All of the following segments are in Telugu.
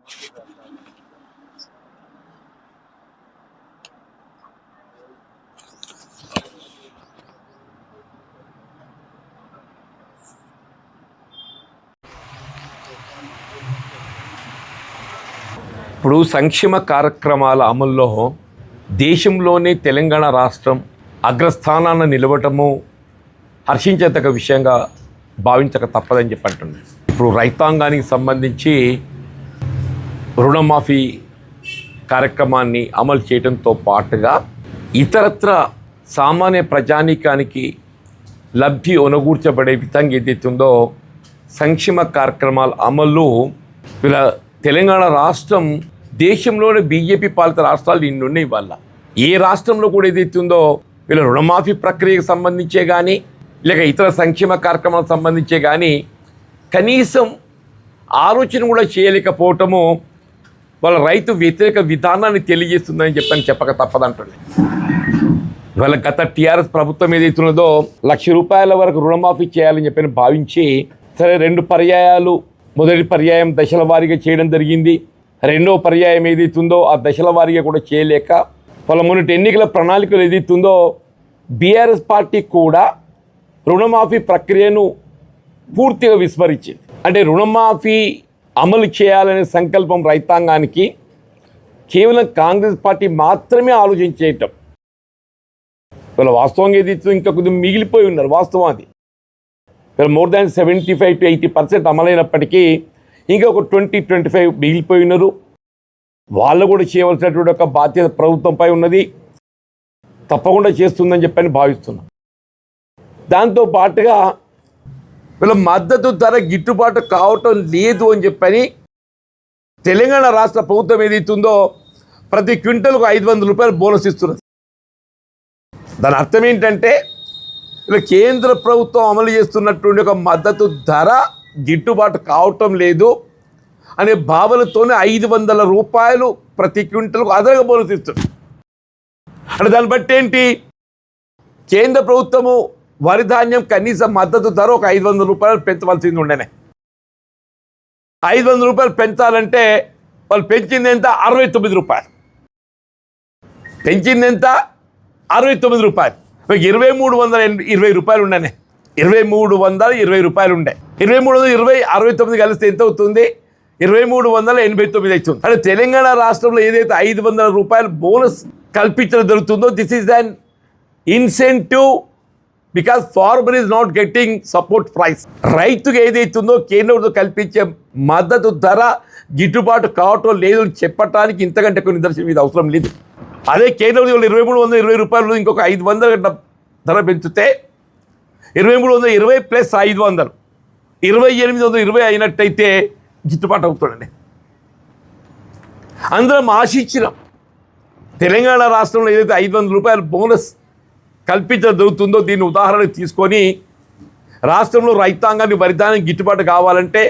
ఇప్పుడు సంక్షేమ కార్యక్రమాల అమల్లో దేశంలోనే తెలంగాణ రాష్ట్రం అగ్రస్థానాన్ని నిలవటము హర్షించేతక విషయంగా భావించక తప్పదని చెప్పంటున్నాను. ఇప్పుడు రైతాంగానికి సంబంధించి రుణమాఫీ కార్యక్రమాన్ని అమలు చేయడంతో పాటుగా ఇతరత్ర సామాన్య ప్రజానీకానికి లబ్ధి ఒనగూర్చబడే విధంగా ఏదైతుందో సంక్షేమ కార్యక్రమాల అమలు ఇలా తెలంగాణ రాష్ట్రం దేశంలోని బీజేపీ పాలిత రాష్ట్రాలు ఇన్ని ఉన్నాయి. వాళ్ళ ఏ రాష్ట్రంలో కూడా ఏదైతుందో వీళ్ళ రుణమాఫీ ప్రక్రియకు సంబంధించే కానీ లేక ఇతర సంక్షేమ కార్యక్రమాలకు సంబంధించే కానీ కనీసం ఆలోచన కూడా చేయలేకపోవటము వాళ్ళ రైతు వ్యతిరేక విధానాన్ని తెలియజేస్తుందని చెప్పక తప్పదంటుంది. వాళ్ళ గత టీఆర్ఎస్ ప్రభుత్వం ఏదైతున్నదో ₹1,00,000 వరకు రుణమాఫీ చేయాలని చెప్పని భావించి సరే 2 పర్యాయాలు, మొదటి పర్యాయం దశల వారీగా చేయడం జరిగింది. రెండవ పర్యాయం ఏదైతుందో ఆ దశల వారీగా కూడా చేయలేక వాళ్ళ మొన్నటి ఎన్నికల ప్రణాళికలు ఏదైతుందో బీఆర్ఎస్ పార్టీ కూడా రుణమాఫీ ప్రక్రియను పూర్తిగా విస్మరించింది. అంటే రుణమాఫీ అమలు చేయాలనే సంకల్పం రైతాంగానికి కేవలం కాంగ్రెస్ పార్టీ మాత్రమే ఆలోచించేయటం. వీళ్ళ వాస్తవంగా ఏదైతుందో ఇంకా కొద్దిగా మిగిలిపోయి ఉన్నారు. వాస్తవం అది వీళ్ళు మోర్ దాన్ 75 to 80% అమలైనప్పటికీ ఇంకా ఒక 20-25 మిగిలిపోయి ఉన్నారు. వాళ్ళు కూడా చేయవలసినటువంటి ఒక బాధ్యత ప్రభుత్వంపై ఉన్నది, తప్పకుండా చేస్తుందని చెప్పని భావిస్తున్నాం. దాంతో పాటుగా వీళ్ళ మద్దతు ధర గిట్టుబాటు కావటం లేదు అని చెప్పని తెలంగాణ రాష్ట్ర ప్రభుత్వం ఏదైతుందో ప్రతి క్వింటల్కు ₹500 బోనస్ ఇస్తున్నది. దాని అర్థం ఏంటంటే ఇలా కేంద్ర ప్రభుత్వం అమలు చేస్తున్నటువంటి ఒక మద్దతు ధర గిట్టుబాటు కావటం లేదు అనే భావనతోనే ₹500 ప్రతి క్వింటల్కు అదనంగా బోనస్ ఇస్తుంది. అంటే దాన్ని బట్టి ఏంటి, కేంద్ర ప్రభుత్వము వరి ధాన్యం కనీస మద్దతు ధర ఒక ₹500 పెంచవలసింది ఉండేనే. ₹500 పెంచాలంటే వాళ్ళు పెంచింది ఎంత? ₹69. పెంచింది ఎంత? ₹69. ₹2,320 ఉండనే. ₹2,320 ఉండే. 2,320 69 కలిస్తే ఎంత అవుతుంది? 2,389 అవుతుంది. అంటే తెలంగాణ రాష్ట్రంలో ఏదైతే ₹500 బోనస్ కల్పించడం జరుగుతుందో this is an incentive because farmer is not getting support price. రైతుకు ఏదైతుందో కేంద్రంతో కల్పించే మద్దతు ధర గిట్టుబాటు కావటం లేదు అని చెప్పటానికి ఇంతకంటే కొన్ని నిదర్శనం ఇది అవసరం లేదు. అదే కేంద్రంలో ₹2,320 ఇంకొక ₹500 ధర పెంచితే 2,320 ప్లస్ 500 2,820 అయినట్టయితే గిట్టుబాటు అవుతుందండి. అందరం ఆశించినాం తెలంగాణ రాష్ట్రంలో ఏదైతే ₹500 బోనస్ కల్పించడం జరుగుతుందో దీన్ని ఉదాహరణకు తీసుకొని రాష్ట్రంలో రైతాంగాన్ని వరిధాన్యం గిట్టుబాటు కావాలంటే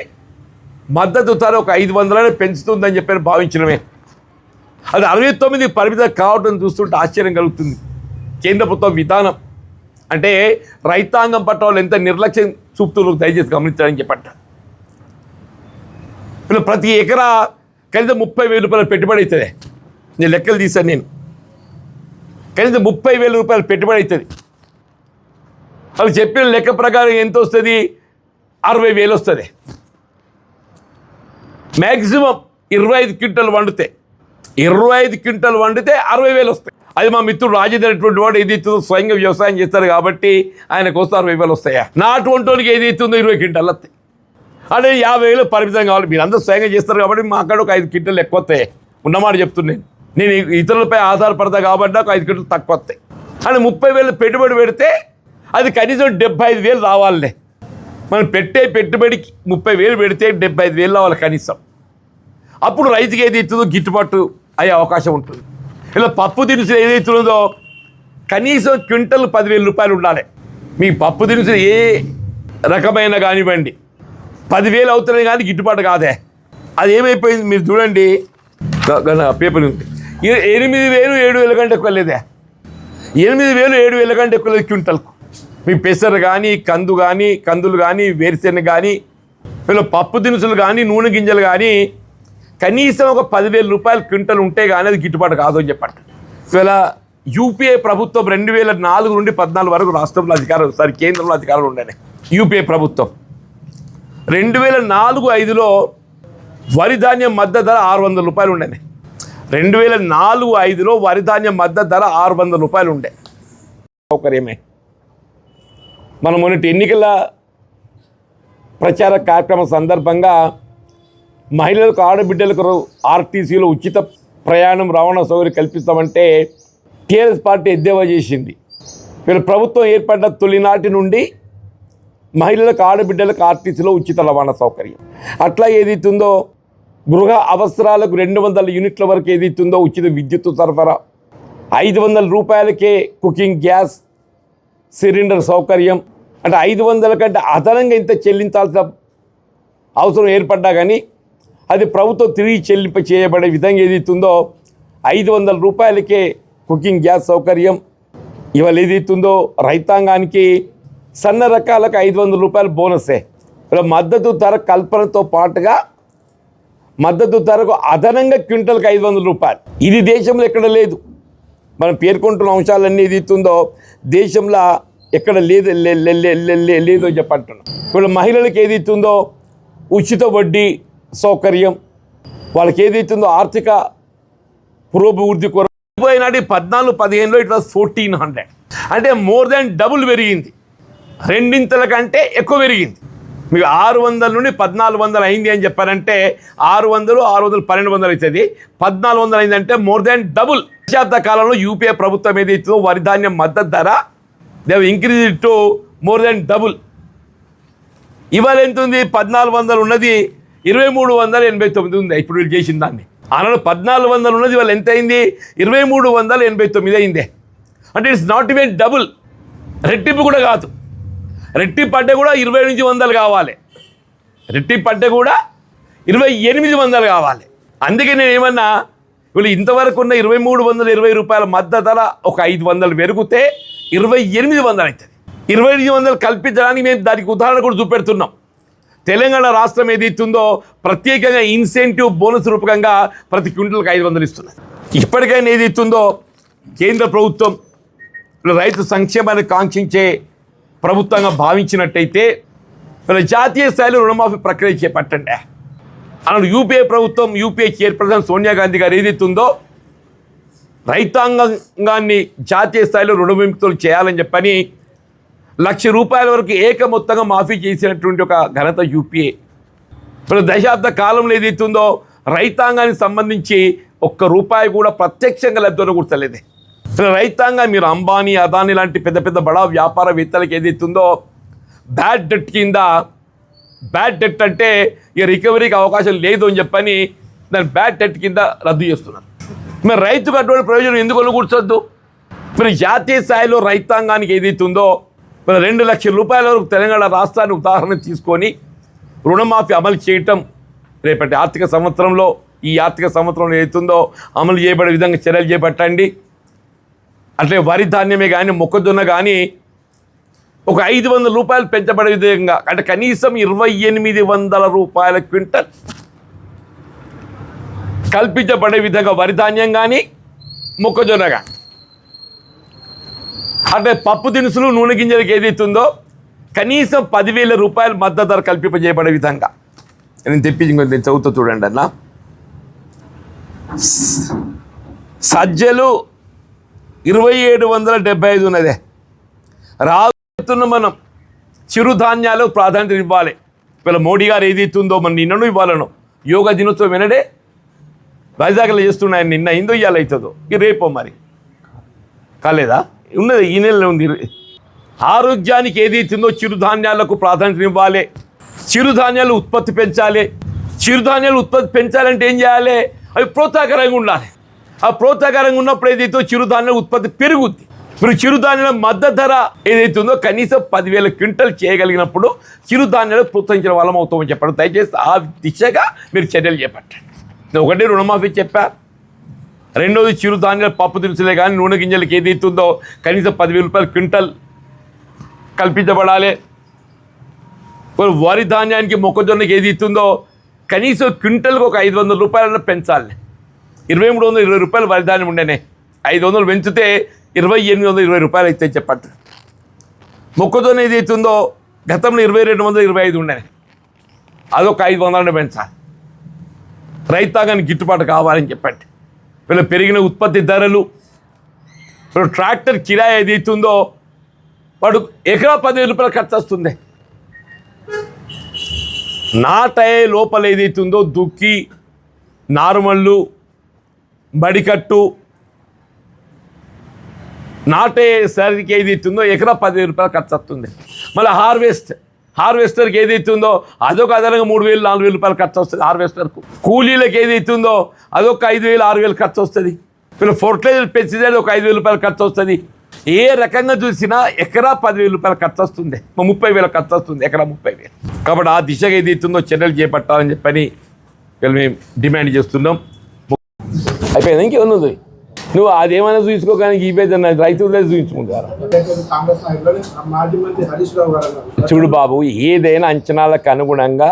మద్దతు ధర ఒక 500 పెంచుతుందని చెప్పి భావించడమే. అది 69 పరిమితం కావడం చూస్తుంటే ఆశ్చర్యం కలుగుతుంది. కేంద్ర ప్రభుత్వ విధానం అంటే రైతాంగం పట్ల వాళ్ళు ఎంత నిర్లక్ష్యం చూపుతున్నారు దయచేసి గమనించాలని చెప్పంట. ఇప్పుడు ప్రతి ఎకరా కనీసం ₹30,000 పెట్టుబడి అవుతుంది. నేను లెక్కలు తీశాను. నేను కనీసం ₹30,000 పెట్టుబడి అవుతుంది. వాళ్ళు చెప్పిన లెక్క ప్రకారం ఎంత వస్తుంది? 60,000 వస్తుంది. మ్యాక్సిమం 25 క్వింటల్ వండితే 60,000 వస్తాయి. అది మా మిత్రుడు రాజేంద్ర అటువంటి వాడు ఏది ఇస్తుందో స్వయంగా వ్యవసాయం చేస్తారు కాబట్టి ఆయనకు వస్తే 60,000 వస్తాయా? నా అటువంటికి ఏది ఇస్తుందో 20 క్వింటాలు వస్తాయి. అంటే 50,000 పరిమితం కావాలి. మీరు అందరూ స్వయంగా చేస్తారు కాబట్టి మా అక్కడ ఒక 5 క్వింటల్ ఎక్కువ వస్తాయి. ఉన్నమాట చెప్తున్నాను. నేను ఇతరులపై ఆధారపడతా కాబట్టి ఒక 5 క్వింటల్ తక్కువ వస్తాయి. అంటే 30,000 పెట్టుబడి పెడితే అది కనీసం 75,000 రావాలే. మనం పెట్టే పెట్టుబడికి 30,000 పెడితే 75,000 రావాలి కనీసం. అప్పుడు రైతుకి ఏది ఇస్తుందో గిట్టుబాటు అయ్యే అవకాశం ఉంటుంది. ఇలా పప్పు దినుసులు ఏదైతుందో కనీసం క్వింటల్ ₹10,000 ఉండాలి. మీ పప్పు దినుసులు ఏ రకమైన కానివ్వండి 10,000 అవుతున్నాయి కానీ గిట్టుబాటు కాదే. అది ఏమైపోయింది మీరు చూడండి. పేపర్ ఉంది 8,000 7,000 కంటే ఎక్కువ లేదే. 8,000 7,000 కంటే ఎక్కువ లేదు క్వింటల్కు. మీ పెసరు కానీ కందులు కానీ వేరుశెనగ కానీ వీళ్ళు పప్పు దినుసులు కానీ నూనె గింజలు కానీ కనీసం ఒక 10,000 రూపాయలు క్వింటల్ ఉంటే కానీ అది గిట్టుబాటు కాదు అని చెప్పండి. ఇవాళ యూపీఏ ప్రభుత్వం 2004 నుండి 14 వరకు రాష్ట్రంలో అధికారం, కేంద్రంలో అధికారంలో ఉండేది యూపీఏ ప్రభుత్వం. 2004-05లో వరి ధాన్యం మద్దతు ధర 600 రూపాయలు ఉండేది. 2004-05లో వరి ధాన్యం మద్దతు ధర 600 రూపాయలు ఉండే. సౌకర్యమే. మనం మొన్నటి ఎన్నికల ప్రచార కార్యక్రమం సందర్భంగా మహిళలకు, ఆడబిడ్డలకు ఆర్టీసీలో ఉచిత ప్రయాణం, రవాణా సౌకర్యం కల్పిస్తామంటే టీఆర్ఎస్ పార్టీ ఎద్దేవా చేసింది. వీళ్ళ ప్రభుత్వం ఏర్పడ్డ తొలినాటి నుండి మహిళలకు, ఆడబిడ్డలకు ఆర్టీసీలో ఉచిత రవాణా సౌకర్యం. అట్లా ఏదైతుందో గృహ అవసరాలకు 200 యూనిట్ల వరకు ఏదైతుందో ఉచిత విద్యుత్ సరఫరా, 500 రూపాయలకే కుకింగ్ గ్యాస్ సిలిండర్ సౌకర్యం. అంటే 500 కంటే అదనంగా ఇంత చెల్లించాల్సిన అవసరం ఏర్పడ్డా కానీ అది ప్రభుత్వం తిరిగి చెల్లింప చేయబడే విధంగా ఏదైతుందో 500 రూపాయలకే కుకింగ్ గ్యాస్ సౌకర్యం. ఇవాళ ఏదైతుందో రైతాంగానికి సన్న రకాలకు 500 రూపాయలు బోనసే. ఇలా మద్దతు ధర కల్పనతో పాటుగా మద్దతు ధరకు అదనంగా క్వింటల్కి 500 రూపాయలు. ఇది దేశంలో ఎక్కడ లేదు. మనం పేర్కొంటున్న అంశాలన్నీ ఏదైతుందో దేశంలో ఎక్కడ లేదు లేదో చెప్పంటున్నాం. ఇప్పుడు మహిళలకు ఏదైతుందో ఉచిత వడ్డీ సౌకర్యం, వాళ్ళకి ఏదైతుందో ఆర్థిక పురోభివృద్ధి కొరకు పోయినాటి 14-15లో ఇట్ వాజ్ 1400. అంటే మోర్ దాన్ డబుల్ పెరిగింది, రెండింతల కంటే ఎక్కువ పెరిగింది. మీకు 600 నుండి 1400 అయింది అని చెప్పారంటే 600, 1200 అవుతుంది. 1400 అయిందంటే మోర్ దాన్ డబుల్. దశాబ్ద కాలంలో యూపీఏ ప్రభుత్వం ఏదైతుందో వరి ధాన్యం మద్దతు ధర they increase it to more than double. ఇవాళ ఎంత ఉంది? 1400 ఉన్నది 2389 ఉంది ఇప్పుడు వీళ్ళు చేసిన దాన్ని. ఆనాడు 1400 ఉన్నది వాళ్ళు ఎంత అయింది? 2389 అయిందే. అంటే ఇట్స్ నాట్ ఈవెన్ డబుల్, రెట్టింపు కూడా కాదు. రెట్టింపు అంటే కూడా 20 నుంచి 100 కావాలి, రెట్టింపు అంటే కూడా 2800 కావాలి. అందుకే నేను ఏమన్నా, వీళ్ళు ఇంతవరకు ఉన్న 2320 రూపాయల మద్దతు ధర ఒక 500 పెరిగితే 2800 అవుతుంది. 2800 కల్పించడానికి మేము దానికి ఉదాహరణ కూడా చూపెడుతున్నాం. తెలంగాణ రాష్ట్రం ఏదైతుందో ప్రత్యేకంగా ఇన్సెంటివ్ బోనస్ రూపకంగా ప్రతి క్వింటల్కి 500 ఇస్తున్నారు. ఇప్పటికైనా ఏదైతుందో కేంద్ర ప్రభుత్వం రైతు సంక్షేమాన్ని కాంక్షించే ప్రభుత్వంగా భావించినట్టయితే జాతీయ స్థాయిలో రుణమాఫీ ప్రక్రియ చేపట్టండి. అన్నాడు యూపీఏ ప్రభుత్వం. యూపీఏ చైర్పర్సన్ సోనియా గాంధీ గారు ఏదైతుందో రైతాంగాన్ని జాతీయ స్థాయిలో రుణ విముక్తులు చేయాలని చెప్పని 1,00,000 రూపాయల వరకు ఏక మొత్తంగా మాఫీ చేసినటువంటి ఒక ఘనత యూపీఏ. ఇప్పుడు దశాబ్ద కాలంలో ఏదైతుందో రైతాంగానికి సంబంధించి ₹1 కూడా ప్రత్యక్షంగా లబ్ధి కూర్చోలేదు. రైతాంగం మీరు అంబానీ, అదానీ లాంటి పెద్ద పెద్ద బడా వ్యాపారవేత్తలకు ఏదైతుందో బ్యాడ్ డెట్ కింద, బ్యాడ్ డెట్ అంటే ఇక రికవరీకి అవకాశం లేదు అని చెప్పని దాన్ని బ్యాడ్ డెట్ కింద రద్దు చేస్తున్నారు. మరి రైతుకు అటువంటి ప్రయోజనం ఎందుకు కూర్చోద్దు? మరి జాతీయ స్థాయిలో రైతాంగానికి ఏదైతుందో మరి 2,00,000 రూపాయల వరకు తెలంగాణ రాష్ట్రాన్ని ఉదాహరణ తీసుకొని రుణమాఫీ అమలు చేయటం రేపటి ఆర్థిక సంవత్సరంలో, ఈ ఆర్థిక సంవత్సరంలో ఏదైతుందో అమలు చేయబడే విధంగా చర్యలు చేపట్టండి. అట్లే వరి ధాన్యమే కానీ, మొక్కజొన్న కానీ ఒక 500 రూపాయలు పెంచబడే విధంగా, అంటే కనీసం 2,800 రూపాయల క్వింటల్ కల్పించబడే విధంగా వరి ధాన్యం కానీ, మొక్కజొన్న కానీ, అంటే పప్పు దినుసులు, నూనె గింజలకు ఏదైతుందో కనీసం 10,000 రూపాయలు మద్దతు ధర కల్పింపజేయబడే విధంగా నేను తెప్పించి ఇంకొంచెం చదువుతూ చూడండి అన్న. సజ్జలు 2,775 ఉన్నదే. రాతున్న మనం చిరుధాన్యాలు ప్రాధాన్యత ఇవ్వాలి. వీళ్ళ మోడీ గారు ఏదైతుందో మన నిన్నను ఇవ్వాలను యోగా దినోత్సవం వినడే వైజాగ్లో చేస్తున్నాయని, నిన్న ఇందో ఇవ్వాలి అవుతుందో ఇది రేపో మరి కాలేదా? ఉన్నది ఈ నెలలో ఉంది. ఆరోగ్యానికి ఏదైతుందో చిరుధాన్యాలకు ప్రాధాన్యత ఇవ్వాలి. చిరుధాన్యాలు ఉత్పత్తి పెంచాలి. చిరుధాన్యాలు ఉత్పత్తి పెంచాలంటే ఏం చేయాలి? అవి ప్రోత్సాహకరంగా ఉండాలి. ఆ ప్రోత్సాహకరంగా ఉన్నప్పుడు ఏదైతే చిరుధాన్యాల ఉత్పత్తి పెరుగుద్ది. ఇప్పుడు చిరుధాన్యాల మద్దతు ధర ఏదైతుందో కనీసం 10,000 క్వింటల్ చేయగలిగినప్పుడు చిరుధాన్యాలు ప్రోత్సహించిన వాళ్ళం అవుతామని చెప్పడం. దయచేసి ఆ దిశగా మీరు చర్యలు చేపట్టండి. నేను ఒకటి రుణమాఫీ చెప్పా, రెండోది చిరుధాన్యాలు పప్పు దినుసులే కానీ నూనె గింజలకి ఏదైతుందో కనీసం 10,000 రూపాయలు క్వింటల్ కల్పించబడాలి. వరి ధాన్యానికి మొక్కజొన్నకి ఏదైతుందో కనీసం క్వింటల్కి ఒక 500 రూపాయలన్నా పెంచాలి. 2320 రూపాయలు వరిధాన్యం ఉండేనే, 500 పెంచితే 2820 రూపాయలు అయితే చెప్పండి. మొక్కజొన్న ఏదైతుందో గతంలో 2225 ఉండేనే, అదొక 500 పెంచాలి. రైతాంగానికి గిట్టుబాటు కావాలని చెప్పండి. వీళ్ళు పెరిగిన ఉత్పత్తి ధరలు, ఇప్పుడు ట్రాక్టర్ కిరాయి ఏదైతుందో వాడు ఎకరా 10,000 రూపాయలు ఖర్చు వస్తుంది. నాటయ్యే లోపల ఏదైతుందో దుక్కి, నారుమళ్ళు, బడికట్టు, నాటేసరికి ఏదైతుందో ఎకరా 10,000 రూపాయలు ఖర్చు వస్తుంది. మళ్ళీ హార్వెస్టర్కి ఏదైతుందో అదొక అదనంగా 3,000-4,000 రూపాయలు ఖర్చు వస్తుంది. హార్వెస్టర్కు కూలీలకు ఏదైతుందో అదొక 5,000-6,000 ఖర్చు వస్తుంది. వీళ్ళు ఫర్టిలైజర్ పెస్టిసైడ్ ఒక 5,000 రూపాయలు ఖర్చు వస్తుంది. ఏ రకంగా చూసినా ఎకరా 10,000 రూపాయలు ఖర్చు వస్తుంది, 30,000 ఖర్చు వస్తుంది, ఎకరా 30,000. కాబట్టి ఆ దిశగా ఏదైతుందో చర్యలు చేపట్టాలని చెప్పని వీళ్ళు మేము డిమాండ్ చేస్తున్నాం. అయిపోయింది, ఇంకేమన్నా ఉంది? నువ్వు అదేమైనా చూసుకోగానే ఇవేదన్నా రైతులే చూపించుకుంటారా? చూడు బాబు, ఏదైనా అంచనాలకు అనుగుణంగా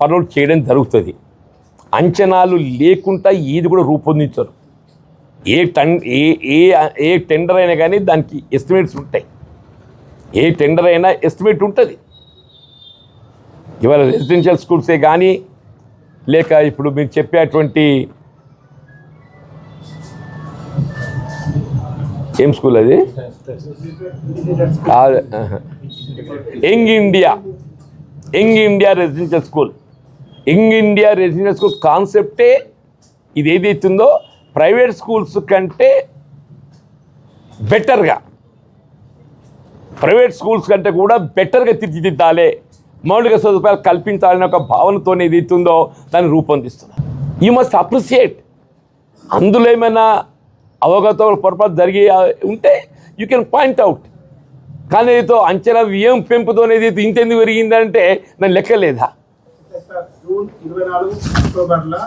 పనులు చేయడం జరుగుతుంది. అంచనాలు లేకుండా ఏది కూడా రూపొందించరు. ఏ టెండర్ అయినా కానీ దానికి ఎస్టిమేట్స్ ఉంటాయి. ఏ టెండర్ అయినా ఎస్టిమేట్ ఉంటుంది. ఇవాళ రెసిడెన్షియల్ స్కూల్సే కానీ, లేక ఇప్పుడు మీరు చెప్పేటువంటి ఏం స్కూల్ అది, Young India Residential School. Young India Residential School కాన్సెప్టే ఇది ఏదైతుందో ప్రైవేట్ స్కూల్స్ కంటే బెటర్గా, ప్రైవేట్ స్కూల్స్ కంటే కూడా బెటర్గా తీర్చిదిద్దాలి, మౌలిక సదుపాయాలు కల్పించాలనే ఒక భావనతో ఏదైతుందో దాన్ని రూపొందిస్తున్నారు. You must appreciate. అందులో ఏమైనా అవగత పొరపాటు జరిగి ఉంటే యూ కెన్ పాయింట్ అవుట్. కానీ ఏదో అంచనా వ్యయం పెంపుతో ఏదైతే ఇంతెందుకు పెరిగిందంటే దాని లెక్కలేదా? జూన్ 24 అక్టోబర్లో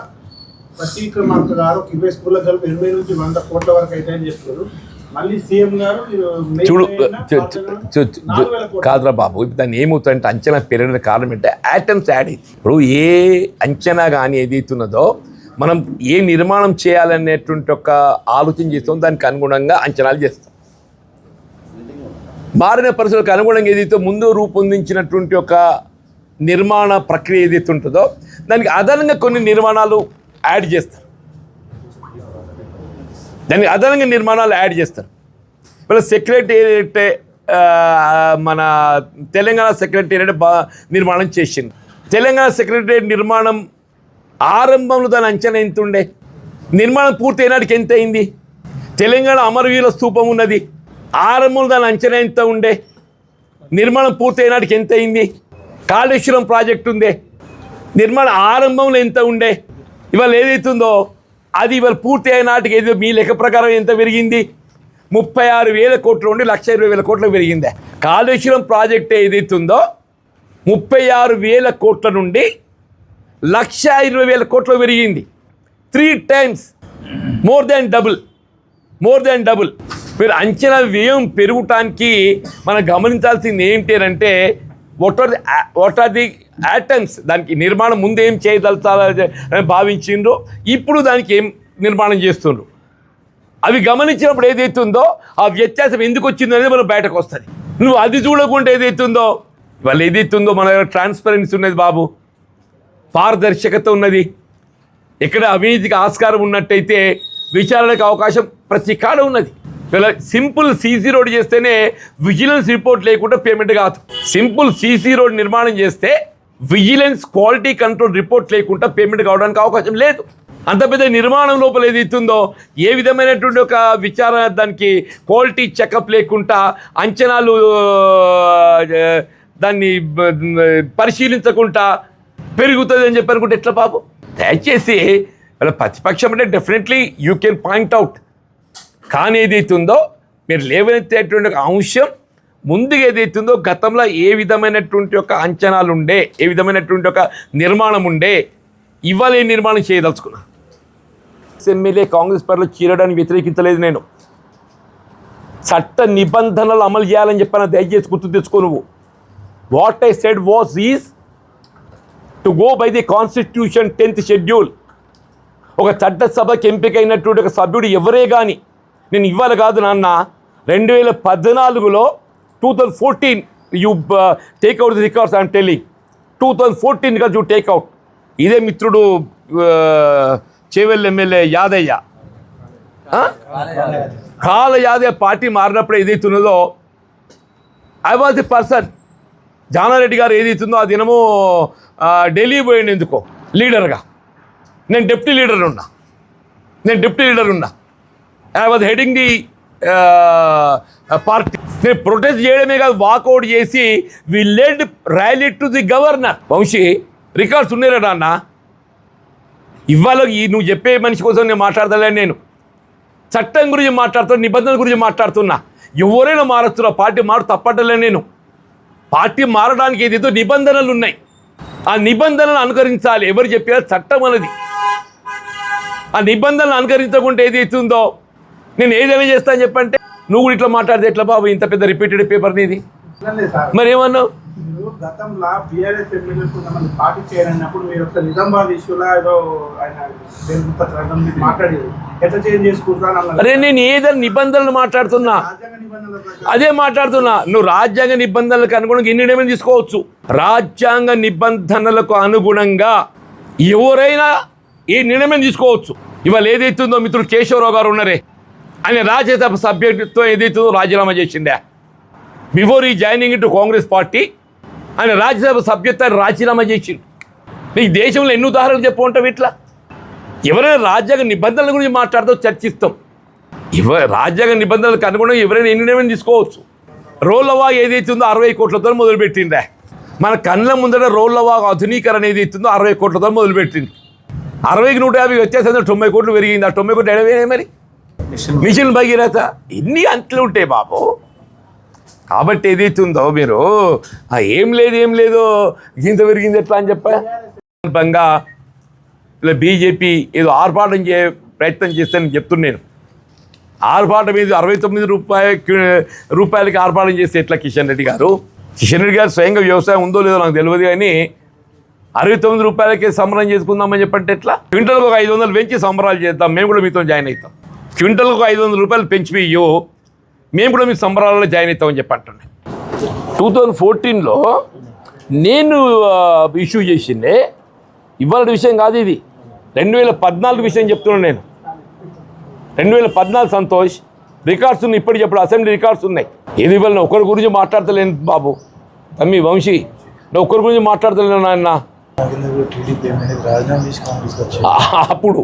విక్రమార్క గారు 20 స్కూళ్ళ కలిపి 80 నుంచి 100 కోట్ల వరకు అయితే అని చెప్తారు. మళ్ళీ సీఎం గారు చూడు కాదురా బాబు, దాన్ని ఏమవుతుందంటే అంచనా పెరిగిన కారణం ఏంటంటే ఐటమ్స్ యాడ్ అయింది. ఇప్పుడు ఏ అంచనా కానీ ఏదైతున్నదో మనం ఏ నిర్మాణం చేయాలనేటువంటి ఒక ఆలోచన చేస్తాం, దానికి అనుగుణంగా అంచనాలు చేస్తాం. మారిన పరిస్థితులకు అనుగుణంగా ఏదైతే ముందు రూపొందించినటువంటి ఒక నిర్మాణ ప్రక్రియ ఏదైతే ఉంటుందో దానికి అదనంగా కొన్ని నిర్మాణాలు యాడ్ చేస్తారు. ఇప్పుడు సెక్రటేరియట్, మన తెలంగాణ సెక్రటేరియట్ నిర్మాణం చేసింది. తెలంగాణ సెక్రటేరియట్ నిర్మాణం ఆరంభంలో దాని అంచనా ఎంత ఉండే, నిర్మాణం పూర్తి అయినాటికి ఎంత అయింది? తెలంగాణ అమరవీరుల స్తూపం ఉన్నది, ఆరంభంలో దాని అంచనా ఎంత ఉండే, నిర్మాణం పూర్తి అయినాటికి ఎంత అయింది? కాళేశ్వరం ప్రాజెక్టు ఉందే, నిర్మాణ ఆరంభంలో ఎంత ఉండే, ఇవాళ ఏదైతుందో అది ఇవాళ పూర్తి అయినాటికి ఏదో మీ లెక్క ప్రకారం ఎంత పెరిగింది? 36,000 కోట్ల నుండి 1,20,000 కోట్లకు పెరిగిందే. కాళేశ్వరం ప్రాజెక్ట్ ఏదైతుందో 36,000 కోట్ల నుండి 1,20,000 కోట్లకు పెరిగింది. 3 times, మోర్ దాన్ డబుల్. మీరు అంచనా వ్యయం పెరుగుటానికి మనం గమనించాల్సింది ఏంటి అంటే వాట్ ఆర్ ది ఐటమ్స్, దానికి నిర్మాణం ముందు ఏం చేయదలుచాలని భావించిండ్రు, ఇప్పుడు దానికి ఏం నిర్మాణం చేస్తుండ్రు, అవి గమనించినప్పుడు ఏదైతుందో ఆ వ్యత్యాసం ఎందుకు వచ్చిందో అనేది మనం బయటకు వస్తుంది. నువ్వు అది చూడకుండా ఏదైతుందో వాళ్ళు ఏదైతుందో మన దగ్గర ట్రాన్స్పరెన్సీ ఉన్నది బాబు, పారదర్శకత ఉన్నది. ఎక్కడ అవినీతికి ఆస్కారం ఉన్నట్టయితే విచారణకు అవకాశం ప్రతి కాడ ఉన్నది. ఇలా సింపుల్ సీసీ రోడ్ చేస్తేనే విజిలెన్స్ రిపోర్ట్ లేకుండా పేమెంట్ కాదు. సింపుల్ సీసీ రోడ్ నిర్మాణం చేస్తే విజిలెన్స్ క్వాలిటీ కంట్రోల్ రిపోర్ట్ లేకుండా పేమెంట్ కావడానికి అవకాశం లేదు. అంత పెద్ద నిర్మాణం లోపల ఏదైతుందో ఏ విధమైనటువంటి ఒక విచారణ, దానికి క్వాలిటీ చెకప్ లేకుండా, అంచనాలు దాన్ని పరిశీలించకుండా పెరుగుతుంది అని చెప్పి అనుకుంటే ఎట్లా బాబు? దయచేసి వాళ్ళ ప్రతిపక్షం అంటే definitely you can point out, కానీ ఏదైతుందో మీరు లేవనెత్తేటువంటి ఒక అంశం ముందుగా ఏదైతుందో గతంలో ఏ విధమైనటువంటి ఒక అంచనాలు ఉండే, ఏ విధమైనటువంటి ఒక నిర్మాణం ఉండే, ఇవాళ ఏ నిర్మాణం చేయదలుచుకున్నా. ఎమ్మెల్యే కాంగ్రెస్ పార్టీలో చీరడానికి వ్యతిరేకించలేదు నేను. చట్ట నిబంధనలు అమలు చేయాలని చెప్పిన దయచేసి గుర్తు తెచ్చుకో. నువ్వు what I said was is to go by the constitution 10th schedule. ఒక చట్టసభకి ఎంపికైనటువంటి ఒక సభ్యుడు ఎవరే కానీ, నేను ఇవ్వాలి కాదు నాన్న, 2014లో 2014 you take out the records I'm telling. 2014గా యూ టేక్అవుట్. ఇదే మిత్రుడు చేవెల్ ఎమ్మెల్యే యాదయ్య, కాల యాదయ్య పార్టీ మారినప్పుడు ఏదైతున్నదో I was the person. Jana Reddy గారు ఏదైతుందో ఆ దినము ఢిల్లీ పోయింది ఎందుకో లీడర్గా. నేను డిప్యూటీ లీడర్ ఉన్నా. I was heading the party. నేను ప్రొటెస్ట్ చేయడమే కాదు, వాకౌట్ చేసి we led rally to the governor. Vamshi records ఉన్నారా నాన్న? ఇవాళ నువ్వు చెప్పే మనిషి కోసం నేను మాట్లాడతలే. నేను చట్టం గురించి మాట్లాడుతున్నా, నిబంధనల గురించి మాట్లాడుతున్నా. ఎవరైనా మారుస్తున్నా, పార్టీ మారు తప్పటలే. నేను పార్టీ మారడానికి ఏదైతే నిబంధనలు ఉన్నాయి, ఆ నిబంధనలు అనుకరించాలి. ఎవరు చెప్పినా చట్టం అనేది. ఆ నిబంధనలు అనుకరించకుంటే ఏదైతుందో నేను ఏదైనా చేస్తాను చెప్పంటే, నువ్వు కూడా ఇట్లా మాట్లాడితే ఎట్లా బాబు? ఇంత పెద్ద రిపీటెడ్ పేపర్ నీది. మరి ఏమన్నావు? గతంలో బీఆర్ఎస్ ఎమ్మెల్యేలు కొంతమంది పార్టీ చేయాలన్నప్పుడు మీరు ఒక నిజామాబాద్ ఇష్యూలో ఏదో ఆయన మాట్లాడేది ఎట్లా చేంజ్ చేసుకుంటాను. అరే నేను ఏదైనా నిబంధనలు మాట్లాడుతున్నా, అదే మాట్లాడుతున్నా. నువ్వు రాజ్యాంగ నిబంధనలకు అనుగుణంగా ఎన్ని నిర్ణయం తీసుకోవచ్చు. రాజ్యాంగ నిబంధనలకు అనుగుణంగా ఎవరైనా ఏ నిర్ణయం తీసుకోవచ్చు. ఇవాళ ఏదైతుందో మిత్రుడు కేశవరావు గారు ఉన్నారే, ఆయన రాజ్యసభ సభ్యత్వం ఏదైతుందో రాజీనామా చేసిండే. బిఫోర్ ఈ joining in to Congress party ఆయన రాజ్యసభ సభ్యత్వాన్ని రాజీనామా చేసిండు. నీకు దేశంలో ఎన్ని ఉదాహరణలు చెప్పుకుంటావు ఇట్లా? ఎవరైనా రాజ్యాంగ నిబంధనల గురించి మాట్లాడుతూ చర్చిస్తాం. రాజ్యాంగ నిబంధనలకు అనుగుణంగా ఎవరైనా ఎన్ని నిర్ణయం తీసుకోవచ్చు. రోల్లవా ఏదైతుందో 60 కోట్లతో మొదలుపెట్టిండే. మన కళ్ళ ముందర రోల్లవా ఆధునీకరణ ఏదైతుందో 60 కోట్లతో మొదలుపెట్టింది. 60కి 150 వచ్చేసిందో 90 కోట్లు పెరిగింది. ఆ 90 కోట్లు ఎడవేనే మరి మిషన్ భగీరథ. ఎన్ని అంట్లు ఉంటాయి బాబు. కాబట్టి ఏదైతుందో మీరు ఏం లేదు ఇంత పెరిగింది ఎట్లా అని చెప్పంగా ఇలా బీజేపీ ఏదో ఆర్భాటం ప్రయత్నం చేస్తానని చెప్తున్నాను. ఆర్భాటం మీద 69 రూపాయలకి ఆర్భాటం చేస్తే ఎట్లా? కిషన్ రెడ్డి గారు స్వయంగా వ్యవసాయం ఉందో లేదో నాకు తెలియదు, కానీ 69 రూపాయలకే సంబరం చేసుకుందామని చెప్పంటే ఎట్లా? క్వింటల్కి ఒక 500 పెంచి సంబరాలు చేద్దాం, మేము కూడా మీతో జాయిన్ అవుతాం. క్వింటల్కి ఒక 500 రూపాయలు పెంచి మేము కూడా మీ సంబరాలలో జాయిన్ అవుతామని చెప్పి అంటున్నాను. 2014లో నేను ఇష్యూ చేసిండే, ఇవాళ విషయం కాదు ఇది. 2014 విషయం చెప్తున్నాను నేను. 2014 సంతోష్ రికార్డ్స్ ఉన్నాయి. ఇప్పుడు చెప్పడు అసెంబ్లీ రికార్డ్స్ ఉన్నాయి. ఏది ఇవాళ నేను ఒకరి గురించి మాట్లాడతలేను బాబు. తమ్మి వంశీ, నేను ఒకరి గురించి మాట్లాడతలేను నాయన. అప్పుడు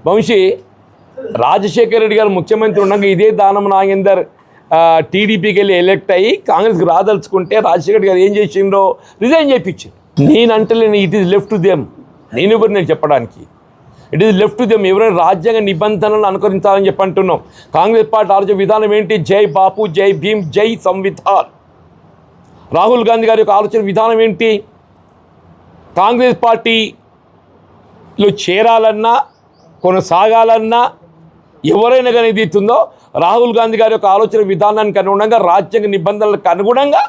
వంశీ రాజశేఖర రెడ్డి గారు ముఖ్యమంత్రి ఉండగా ఇదే దానం నాగేందర్ టీడీపీకి వెళ్ళి ఎలెక్ట్ అయ్యి కాంగ్రెస్కి రాదలుచుకుంటే రాజశేఖర రెడ్డి గారు ఏం చేసిండో రిజైన్ చేయించారు. నేనంటే it is left to them. నేను ఎవరు నేను చెప్పడానికి? It is left to them. ఎవరైనా రాజ్యాంగ నిబంధనలను అనుకరించాలని చెప్పి అంటున్నాం. కాంగ్రెస్ పార్టీ ఆలోచన విధానం ఏంటి? జై బాపు, జై భీమ్, జై సంవిధాన్. రాహుల్ గాంధీ గారి యొక్క ఆలోచన విధానం ఏంటి? కాంగ్రెస్ పార్టీలో చేరాలన్నా కొనసాగాలన్నా ఎవరైనా కానీ ఇది ఇస్తుందో రాహుల్ గాంధీ గారి యొక్క ఆలోచన విధానానికి అనుగుణంగా రాజ్యాంగ నిబంధనలకు అనుగుణంగా